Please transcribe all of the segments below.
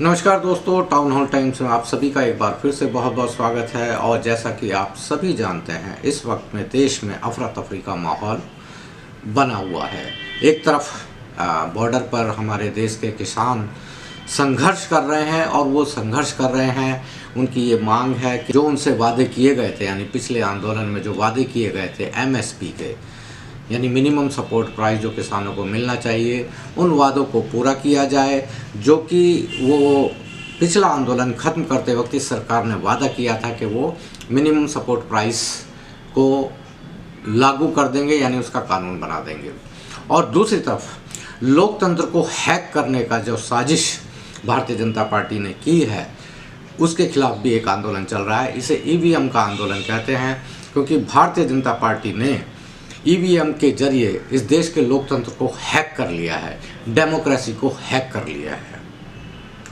नमस्कार दोस्तों, town hall times में आप सभी का एक बार फिर से बहुत बहुत स्वागत है। और जैसा कि आप सभी जानते हैं, इस वक्त में देश में अफरा तफरी का माहौल बना हुआ है। एक तरफ बॉर्डर पर हमारे देश के किसान संघर्ष कर रहे हैं और वो संघर्ष कर रहे हैं, उनकी ये मांग है कि जो उनसे वादे किए गए थे, यानी पिछले आंदोलन में जो वादे किए गए थे एमएसपी के, यानी मिनिमम सपोर्ट प्राइस जो किसानों को मिलना चाहिए, उन वादों को पूरा किया जाए। जो कि वो पिछला आंदोलन ख़त्म करते वक्त इस सरकार ने वादा किया था कि वो मिनिमम सपोर्ट प्राइस को लागू कर देंगे, यानी उसका कानून बना देंगे। और दूसरी तरफ लोकतंत्र को हैक करने का जो साजिश भारतीय जनता पार्टी ने की है, उसके खिलाफ भी एक आंदोलन चल रहा है। इसे ईवीएम का आंदोलन कहते हैं, क्योंकि भारतीय जनता पार्टी ने ईवीएम के जरिए इस देश के लोकतंत्र को हैक कर लिया है, डेमोक्रेसी को हैक कर लिया है।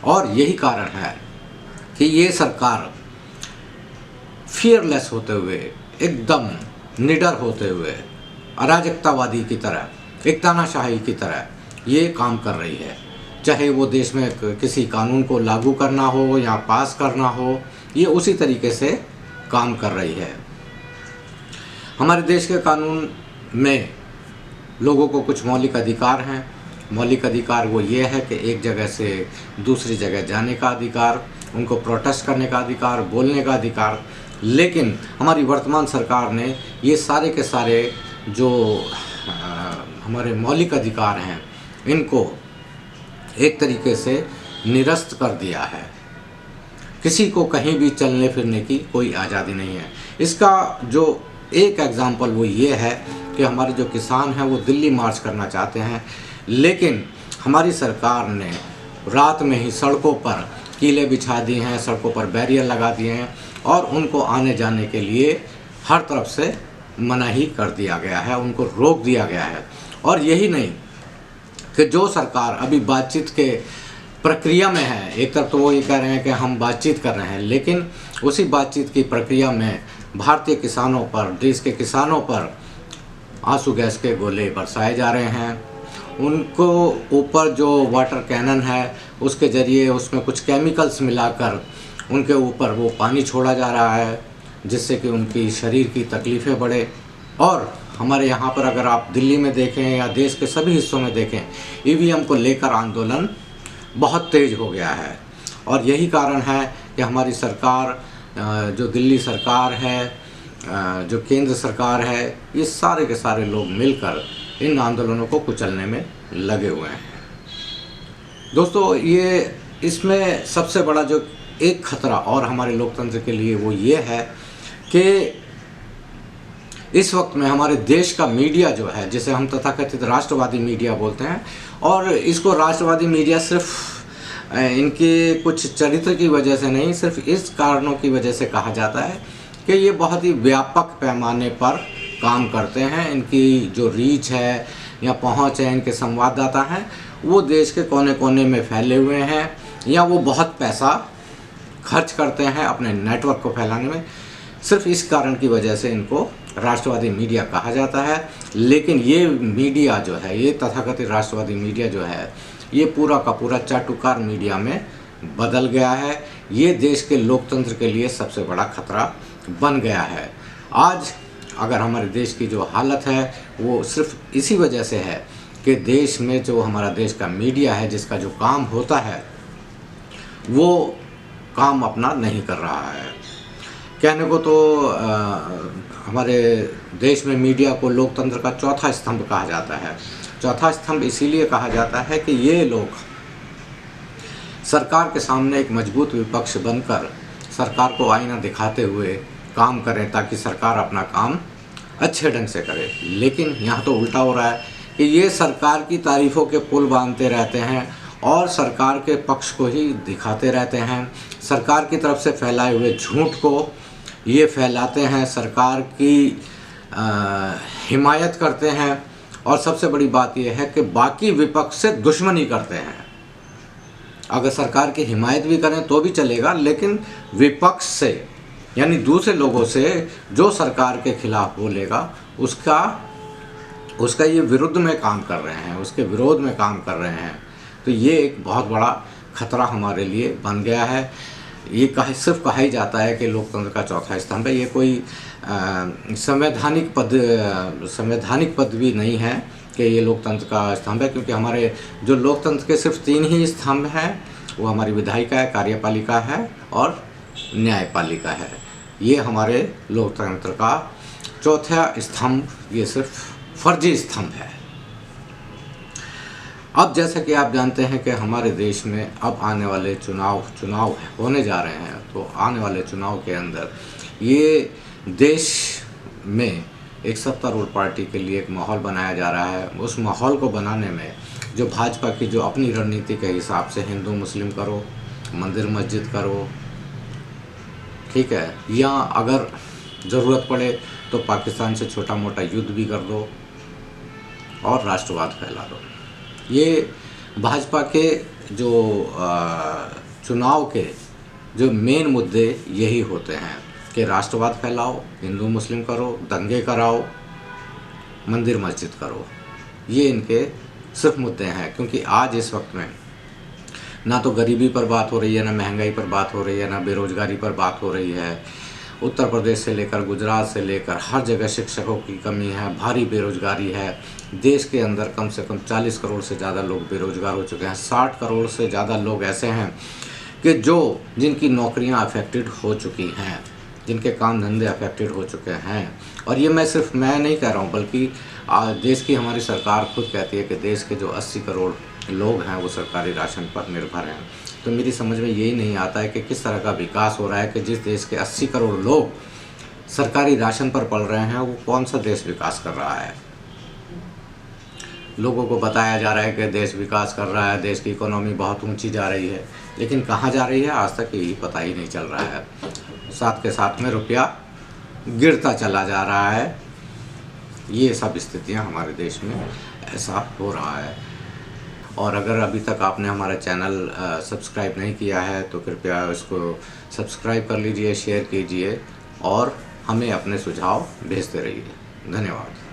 और यही कारण है कि ये सरकार फियरलेस होते हुए, एकदम निडर होते हुए, अराजकतावादी की तरह, एक तानाशाही की तरह ये काम कर रही है। चाहे वो देश में किसी कानून को लागू करना हो या पास करना हो, ये उसी तरीके से काम कर रही है। हमारे देश के कानून में लोगों को कुछ मौलिक अधिकार हैं। मौलिक अधिकार वो ये है कि एक जगह से दूसरी जगह जाने का अधिकार, उनको प्रोटेस्ट करने का अधिकार, बोलने का अधिकार। लेकिन हमारी वर्तमान सरकार ने ये सारे के सारे जो हमारे मौलिक अधिकार हैं, इनको एक तरीके से निरस्त कर दिया है। किसी को कहीं भी चलने फिरने की कोई आज़ादी नहीं है। इसका जो एक एग्ज़ाम्पल वो ये है कि हमारे जो किसान हैं वो दिल्ली मार्च करना चाहते हैं, लेकिन हमारी सरकार ने रात में ही सड़कों पर कीले बिछा दिए हैं, सड़कों पर बैरियर लगा दिए हैं और उनको आने जाने के लिए हर तरफ से मनाही कर दिया गया है, उनको रोक दिया गया है। और यही नहीं कि जो सरकार अभी बातचीत के प्रक्रिया में है, एक तरफ तो वो ये कह रहे हैं कि हम बातचीत कर रहे हैं, लेकिन उसी बातचीत की प्रक्रिया में भारतीय किसानों पर, देश के किसानों पर आंसू गैस के गोले बरसाए जा रहे हैं। उनको ऊपर जो वाटर कैनन है उसके ज़रिए उसमें कुछ केमिकल्स मिलाकर उनके ऊपर वो पानी छोड़ा जा रहा है, जिससे कि उनकी शरीर की तकलीफ़ें बढ़े। और हमारे यहाँ पर अगर आप दिल्ली में देखें या देश के सभी हिस्सों में देखें, ईवीएम को लेकर आंदोलन बहुत तेज़ हो गया है। और यही कारण है कि हमारी सरकार, जो दिल्ली सरकार है, जो केंद्र सरकार है, ये सारे के सारे लोग मिलकर इन आंदोलनों को कुचलने में लगे हुए हैं। दोस्तों, ये इसमें सबसे बड़ा जो एक खतरा और हमारे लोकतंत्र के लिए वो ये है कि इस वक्त में हमारे देश का मीडिया जो है, जिसे हम तथाकथित राष्ट्रवादी मीडिया बोलते हैं, और इसको राष्ट्रवादी मीडिया सिर्फ इनके कुछ चरित्र की वजह से नहीं, सिर्फ इस कारणों की वजह से कहा जाता है कि ये बहुत ही व्यापक पैमाने पर काम करते हैं। इनकी जो रीच है या पहुंच है, इनके संवाददाता हैं, वो देश के कोने कोने में फैले हुए हैं, या वो बहुत पैसा खर्च करते हैं अपने नेटवर्क को फैलाने में। सिर्फ इस कारण की वजह से इनको राष्ट्रवादी मीडिया कहा जाता है। लेकिन ये मीडिया जो है, ये तथाकथित राष्ट्रवादी मीडिया जो है, ये पूरा का पूरा चाटुकार मीडिया में बदल गया है। ये देश के लोकतंत्र के लिए सबसे बड़ा खतरा बन गया है। आज अगर हमारे देश की जो हालत है वो सिर्फ इसी वजह से है कि देश में जो हमारा देश का मीडिया है, जिसका जो काम होता है, वो काम अपना नहीं कर रहा है। कहने को तो हमारे देश में मीडिया को लोकतंत्र का चौथा स्तंभ कहा जाता है। चौथा स्तंभ इसीलिए कहा जाता है कि ये लोग सरकार के सामने एक मजबूत विपक्ष बनकर सरकार को आईना दिखाते हुए काम करें, ताकि सरकार अपना काम अच्छे ढंग से करे। लेकिन यहाँ तो उल्टा हो रहा है कि ये सरकार की तारीफ़ों के पुल बांधते रहते हैं और सरकार के पक्ष को ही दिखाते रहते हैं। सरकार की तरफ से फैलाए हुए झूठ को ये फैलाते हैं, सरकार की हिमायत करते हैं। और सबसे बड़ी बात यह है कि बाकी विपक्ष से दुश्मनी करते हैं। अगर सरकार की हिमायत भी करें तो भी चलेगा, लेकिन विपक्ष से, यानी दूसरे लोगों से जो सरकार के खिलाफ बोलेगा, उसका ये विरुद्ध में काम कर रहे हैं, उसके विरोध में काम कर रहे हैं। तो ये एक बहुत बड़ा खतरा हमारे लिए बन गया है। ये सिर्फ कहा ही जाता है कि लोकतंत्र का चौथा स्तंभ है। ये कोई संवैधानिक पद भी नहीं है कि ये लोकतंत्र का स्तंभ है, क्योंकि हमारे जो लोकतंत्र के सिर्फ 3 ही स्तंभ हैं, वो हमारी विधायिका है, कार्यपालिका है और न्यायपालिका है। ये हमारे लोकतंत्र का चौथा स्तंभ, ये सिर्फ फर्जी स्तंभ है। अब जैसा कि आप जानते हैं कि हमारे देश में अब आने वाले चुनाव होने जा रहे हैं, तो आने वाले चुनाव के अंदर ये देश में एक सत्तारूढ़ पार्टी के लिए एक माहौल बनाया जा रहा है। उस माहौल को बनाने में जो भाजपा की जो अपनी रणनीति के हिसाब से हिंदू मुस्लिम करो, मंदिर मस्जिद करो, ठीक है, या अगर ज़रूरत पड़े तो पाकिस्तान से छोटा मोटा युद्ध भी कर दो और राष्ट्रवाद फैला दो। ये भाजपा के जो चुनाव के जो मेन मुद्दे यही होते हैं कि राष्ट्रवाद फैलाओ, हिंदू मुस्लिम करो, दंगे कराओ, मंदिर मस्जिद करो। ये इनके सिर्फ मुद्दे हैं, क्योंकि आज इस वक्त में ना तो गरीबी पर बात हो रही है, ना महंगाई पर बात हो रही है, ना बेरोजगारी पर बात हो रही है। उत्तर प्रदेश से लेकर गुजरात से लेकर हर जगह शिक्षकों की कमी है, भारी बेरोजगारी है। देश के अंदर कम से कम 40 करोड़ से ज़्यादा लोग बेरोजगार हो चुके हैं। 60 करोड़ से ज़्यादा लोग ऐसे हैं कि जिनकी नौकरियां अफेक्टेड हो चुकी हैं, जिनके काम धंधे अफेक्टेड हो चुके हैं। और ये सिर्फ मैं नहीं कह रहा हूँ, बल्कि देश की हमारी सरकार खुद कहती है कि देश के जो 80 करोड़ लोग हैं वो सरकारी राशन पर निर्भर हैं। तो मेरी समझ में यही नहीं आता है कि किस तरह का विकास हो रहा है कि जिस देश के 80 करोड़ लोग सरकारी राशन पर पल रहे हैं, वो कौन सा देश विकास कर रहा है। लोगों को बताया जा रहा है कि देश विकास कर रहा है, देश की इकोनॉमी बहुत ऊंची जा रही है, लेकिन कहाँ जा रही है आज तक यही पता ही नहीं चल रहा है। साथ के साथ में रुपया गिरता चला जा रहा है। ये सब स्थितियाँ हमारे देश में ऐसा हो रहा है। और अगर अभी तक आपने हमारा चैनल सब्सक्राइब नहीं किया है तो कृपया इसको सब्सक्राइब कर लीजिए, शेयर कीजिए और हमें अपने सुझाव भेजते रहिए। धन्यवाद।